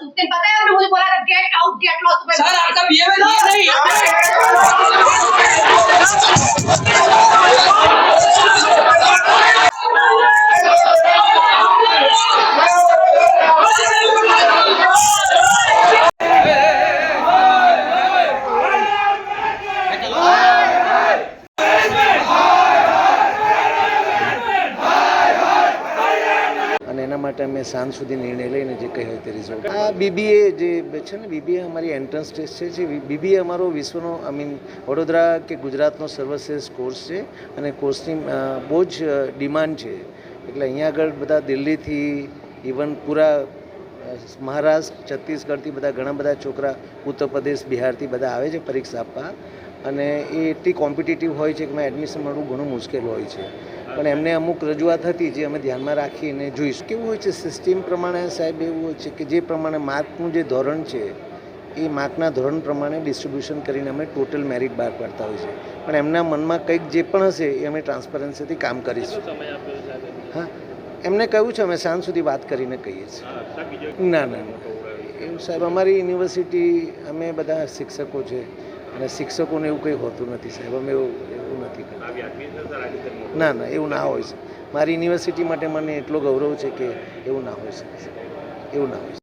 उस दिन पता है आपने मुझे बोला था get out get lost. Sir आपका बिहेवियर ये नहीं અને એના માટે અમે સાંજ સુધી નિર્ણય લઈને જે કહ્યું તે રિઝલ્ટ આ બીબીએ જે છે ને બીબીએ અમારી એન્ટ્રન્સ ટેસ્ટ છે જે બીબીએ અમારો વિશ્વનો વડોદરા કે ગુજરાતનો સર્વશ્રેષ્ઠ કોર્સ છે અને કોર્સની બહુ જ ડિમાન્ડ છે એટલે અહીંયા આગળ બધા દિલ્હીથી ઇવન પૂરા મહારાષ્ટ્ર છત્તીસગઢથી બધા ઘણા બધા છોકરા ઉત્તર પ્રદેશ બિહારથી બધા આવે છે પરીક્ષા આપવા અને એ એટલી કોમ્પિટિટિવ હોય છે કે એમાં એડમિશન મળવું ઘણું મુશ્કેલ હોય છે પણ એમને અમુક રજૂઆત હતી જે અમે ધ્યાનમાં રાખીને જોઈશું. કેવું હોય છે સિસ્ટમ પ્રમાણે સાહેબ એવું હોય છે કે જે પ્રમાણે માર્કનું જે ધોરણ છે એ માર્કના ધોરણ પ્રમાણે ડિસ્ટ્રીબ્યુશન કરીને અમે ટોટલ મેરિટ બહાર પાડતા હોય છે પણ એમના મનમાં કંઈક જે પણ હશે એ અમે ટ્રાન્સપરન્સીથી કામ કરીશું. હા એમને કહ્યું છે અમે સાંજ સુધી વાત કરીને કહીએ છીએ. ના ના એવું સાહેબ અમારી યુનિવર્સિટી અમે બધા શિક્ષકો છે અને શિક્ષકોને એવું કંઈ હોતું નથી સાહેબ અમે એવું નથી કરતા. ના ના એવું ના હોય છે મારી યુનિવર્સિટી માટે મને એટલો ગૌરવ છે કે એવું ના હોય શકે એવું ના હોય.